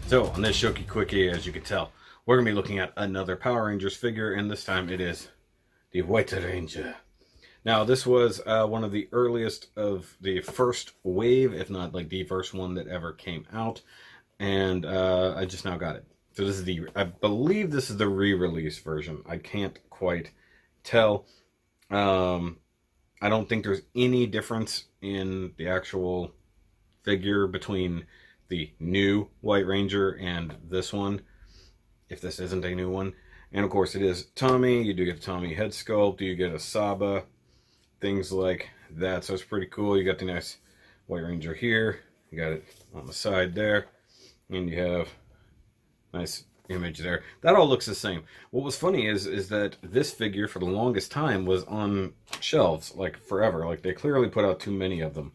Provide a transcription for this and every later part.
So on this Shoky Quickie, as you can tell, we're going to be looking at another Power Rangers figure, and this time it is the White Ranger. Now this was one of the earliest of the first wave, if not like the first one that ever came out, and I just now got it. So this is I believe this is the re-release version. I can't quite tell. I don't think there's any difference in the actual figure between the new White Ranger and this one, if this isn't a new one. And of course it is Tommy. You do get a Tommy head sculpt, you get a Saba, things like that. So it's pretty cool. You got the nice White Ranger here, you got it on the side there, and you have nice image there. That all looks the same. What was funny is that this figure for the longest time was on shelves like forever. Like they clearly put out too many of them.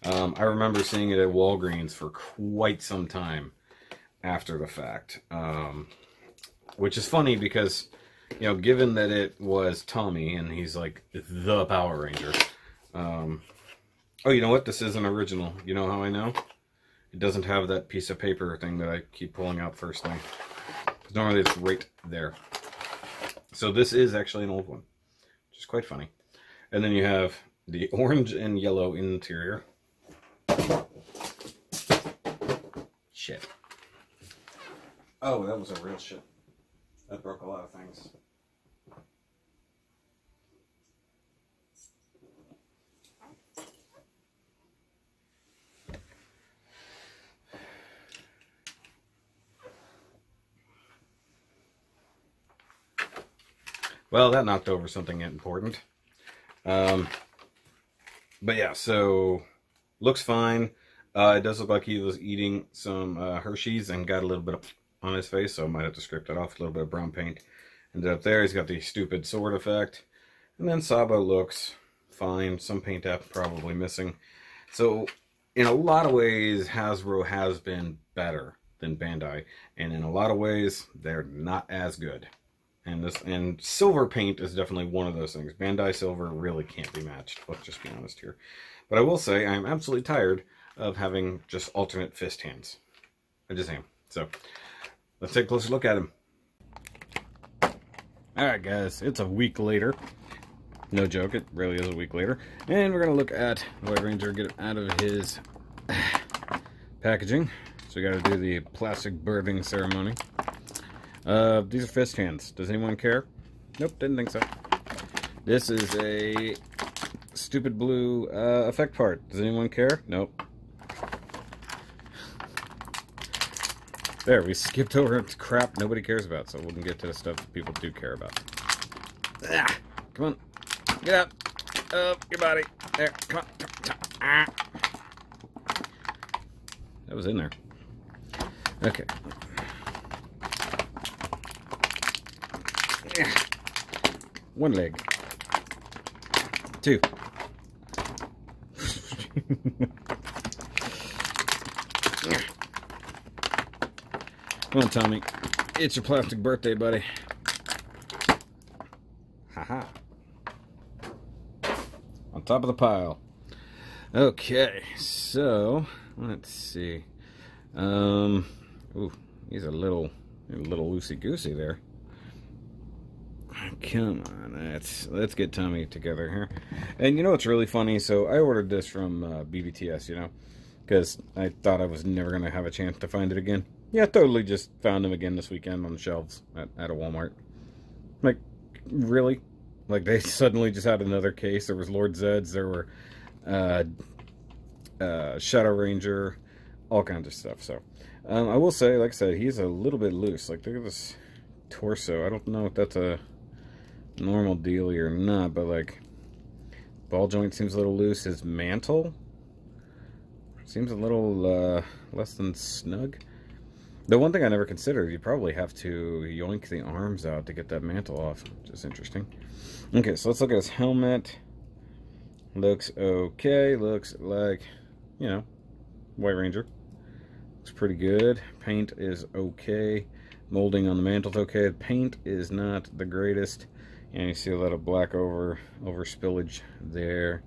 I remember seeing it at Walgreens for quite some time after the fact, which is funny because, you know, given that it was Tommy and he's like the Power Ranger. Oh, you know what? This is an original. You know how I know? It doesn't have that piece of paper thing that I keep pulling out first thing. Because normally it's right there. So this is actually an old one, which is quite funny. And then you have the orange and yellow interior. Shit. Oh, that was a real shit. That broke a lot of things. Well, that knocked over something important. But yeah, so looks fine. It does look like he was eating some Hershey's and got a little bit on his face, so I might have to scrape that off. A little bit of brown paint. Ended up there. He's got the stupid sword effect. And then Saba looks fine. Some paint app probably missing. So in a lot of ways, Hasbro has been better than Bandai. And in a lot of ways, they're not as good. And silver paint is definitely one of those things. Bandai silver really can't be matched. Let's just be honest here. But I will say I'm absolutely tired of having just alternate fist hands. I just am. So let's take a closer look at him. Alright guys, it's a week later. No joke, it really is a week later. And we're going to look at the White Ranger, get it out of his packaging. So we got to do the plastic birthing ceremony. These are fist hands. Does anyone care? Nope, didn't think so. This is a stupid blue effect part. Does anyone care? Nope. There, we skipped over crap nobody cares about, so we can get to the stuff that people do care about. Ah, come on. Get out. Up your body. There, come on. Ah. That was in there. Okay. One leg. Two. Come on, Tommy. It's your plastic birthday, buddy. Haha. On top of the pile. Okay, so let's see. Ooh, he's a little loosey-goosey there. Come on, let's get Tommy together here. And you know what's really funny? So I ordered this from BBTS, you know, because I thought I was never going to have a chance to find it again. Yeah, totally just found them again this weekend on the shelves at a Walmart. Like, really? Like, they suddenly just had another case. There was Lord Zed's, there were Shadow Ranger, all kinds of stuff. So, I will say, like I said, he's a little bit loose. Like, look at this torso. I don't know if that's a normal dealie or not, but, like, ball joint seems a little loose. His mantle seems a little less than snug. The one thing I never considered, you probably have to yoink the arms out to get that mantle off, which is interesting. Okay, so let's look at his helmet. Looks okay. Looks like, you know, White Ranger. Looks pretty good. Paint is okay. Molding on the mantle's okay. The paint is not the greatest. And you see a lot of black over spillage there.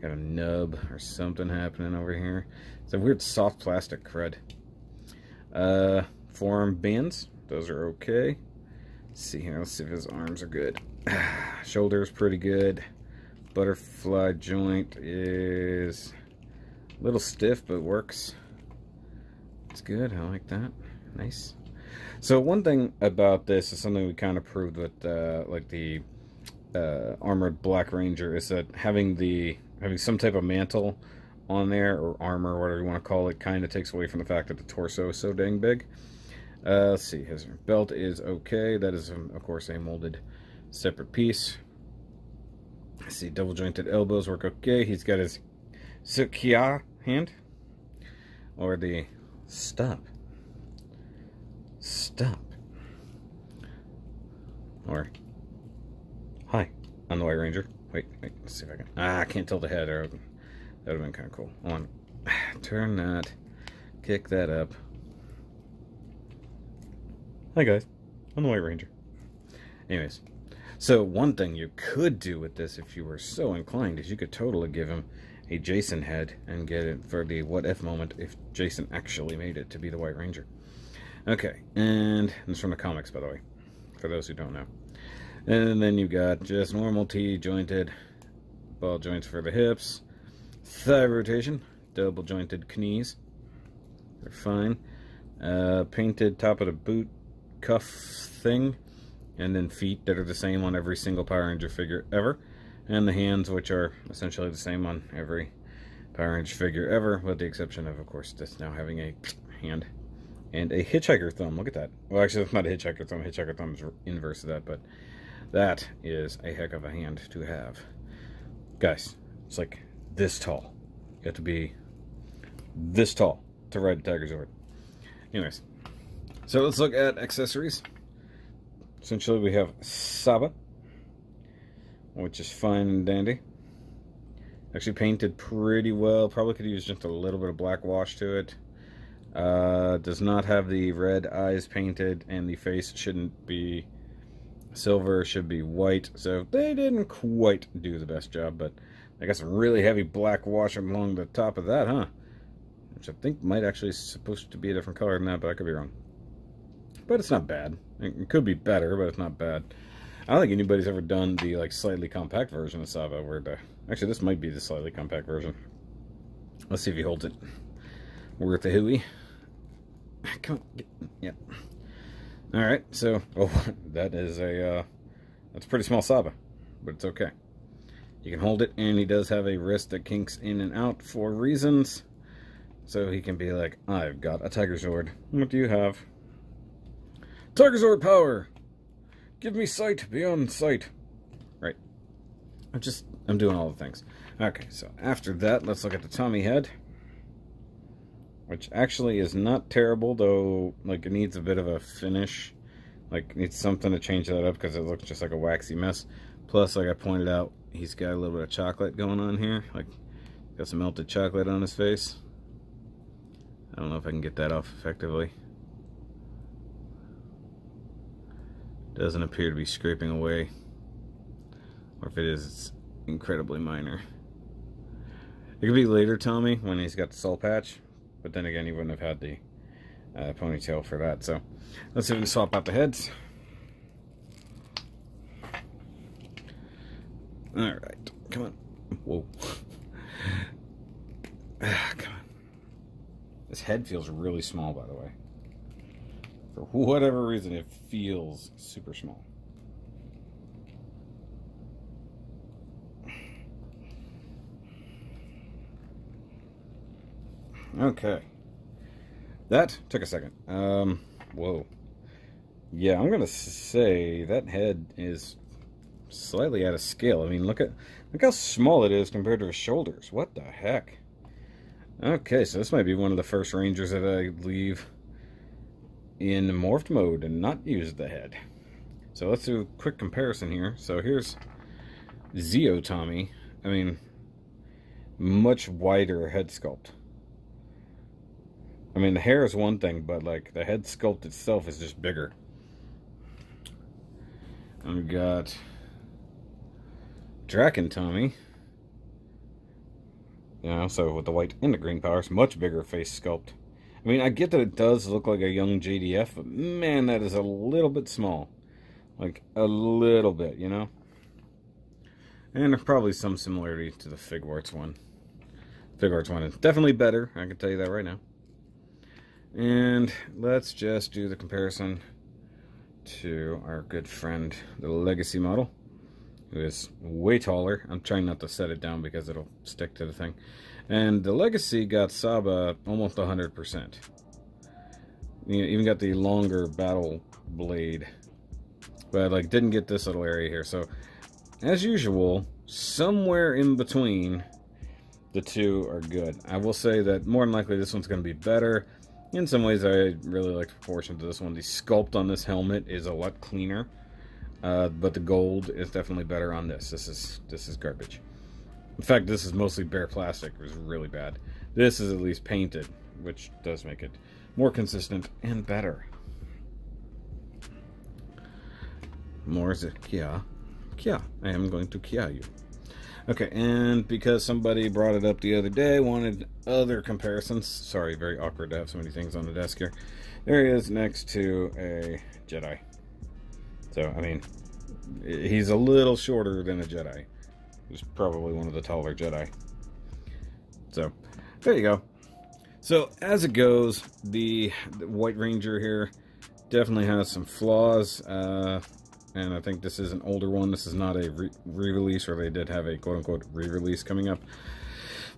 Got a nub or something happening over here. It's a weird soft plastic crud. Forearm bands, those are okay. Let's see here, let's see if his arms are good. Shoulders pretty good. Butterfly joint is a little stiff, but works. It's good, I like that. Nice. So one thing about this is something we kind of proved with like the armored Black Ranger, is that having some type of mantle on there, or armor, whatever you want to call it, kind of takes away from the fact that the torso is so dang big. Let's see, his belt is okay. That is, of course, a molded separate piece. Let's see, double jointed elbows work okay. He's got his SHOKY hand, or the stop, or hi, I'm the White Ranger. Wait, let's see if I can. I can't tilt the head, or that would have been kind of cool. Hold on, turn that, kick that up. Hi guys, I'm the White Ranger. Anyways, so one thing you could do with this, if you were so inclined, is you could totally give him a Jason head and get it for the what if moment if Jason actually made it to be the White Ranger. Okay, and this is from the comics, by the way, for those who don't know. And then you've got just normal T-jointed ball joints for the hips, thigh rotation, double jointed knees, they're fine. Painted top of the boot cuff thing, and then feet that are the same on every single Power Ranger figure ever, and the hands, which are essentially the same on every Power Ranger figure ever, with the exception of course, this now having a hand and a hitchhiker thumb. Look at that. Well, actually, that's not a hitchhiker thumb. Hitchhiker thumb is inverse of that, but that is a heck of a hand to have. Guys, it's like this tall. You have to be this tall to ride a Tiger Zord. Anyways, so let's look at accessories. Essentially, we have Saba, which is fine and dandy. Actually painted pretty well. Probably could use just a little bit of black wash to it. Does not have the red eyes painted, and the face shouldn't be silver, should be white. So they didn't quite do the best job, but I got some really heavy black wash along the top of that, huh? Which I think might actually supposed to be a different color than that, but I could be wrong. But it's not bad. It could be better, but it's not bad. I don't think anybody's ever done the like slightly compact version of Saba, where the actually this might be the slightly compact version. Let's see if he holds it. We're at the hooey. Come on, yeah. All right, so that is that's a pretty small Saba, but it's okay. You can hold it, and he does have a wrist that kinks in and out for reasons. So he can be like, I've got a Tiger Zord. What do you have? Tiger Zord power! Give me sight beyond sight. Right. I'm doing all the things. Okay, so after that, let's look at the Tommy head. Which actually is not terrible, though, like, it needs a bit of a finish. Like, needs something to change that up, because it looks just like a waxy mess. Plus, like I pointed out, he's got a little bit of chocolate going on here. Like, got some melted chocolate on his face. I don't know if I can get that off effectively. Doesn't appear to be scraping away. Or if it is, it's incredibly minor. It could be later Tommy, when he's got the soul patch. But then again, he wouldn't have had the ponytail for that. So, let's see if we can swap out the heads. Alright, come on. Whoa. Come on. This head feels really small, by the way. For whatever reason, it feels super small. Okay. That took a second. Whoa. Yeah, I'm gonna say that head is slightly out of scale. I mean, look how small it is compared to his shoulders. What the heck? Okay, so this might be one of the first Rangers that I leave in morphed mode and not use the head. So let's do a quick comparison here. So here's Zeo Tommy. I mean, much wider head sculpt. I mean, the hair is one thing, but like the head sculpt itself is just bigger. And we've got Draken Tommy. You know, so with the white and the green powers, much bigger face sculpt. I mean, I get that it does look like a young JDF, but man, that is a little bit small. Like, a little bit, you know? And there's probably some similarity to the Figwarts one. Figwarts one is definitely better, I can tell you that right now. And let's just do the comparison to our good friend, the Legacy model, who is way taller. I'm trying not to set it down because it'll stick to the thing. And the Legacy got Saba almost 100%. You even got the longer battle blade, but like didn't get this little area here. So, as usual, somewhere in between the two are good. I will say that more than likely this one's going to be better. In some ways, I really like the proportion to this one. The sculpt on this helmet is a lot cleaner, but the gold is definitely better on this. This is garbage. In fact, this is mostly bare plastic. It was really bad. This is at least painted, which does make it more consistent and better. More is it Kia? Kia. I am going to Kia you. Okay, and because somebody brought it up the other day, wanted other comparisons. Sorry, very awkward to have so many things on the desk here. There he is next to a Jedi. So, I mean, he's a little shorter than a Jedi. He's probably one of the taller Jedi. So, there you go. So, as it goes, the White Ranger here definitely has some flaws. And I think this is an older one. This is not a re-release, or they did have a quote-unquote re-release coming up.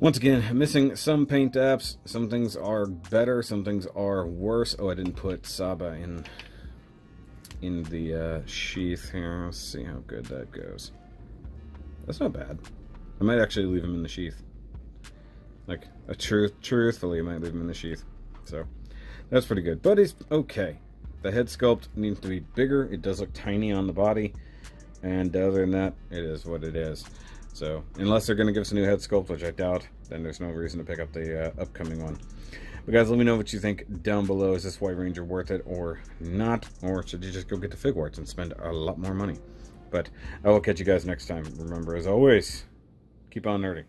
Once again, missing some paint apps. Some things are better, some things are worse. Oh, I didn't put Saba in the sheath here. Let's see how good that goes. That's not bad. I might actually leave him in the sheath. Like, truthfully, I might leave him in the sheath. So, that's pretty good. But he's okay. The head sculpt needs to be bigger. It does look tiny on the body. And other than that, it is what it is. So, unless they're going to give us a new head sculpt, which I doubt, then there's no reason to pick up the upcoming one. But guys, let me know what you think down below. Is this White Ranger worth it or not? Or should you just go get the Figwarts and spend a lot more money? But I will catch you guys next time. Remember, as always, keep on nerding.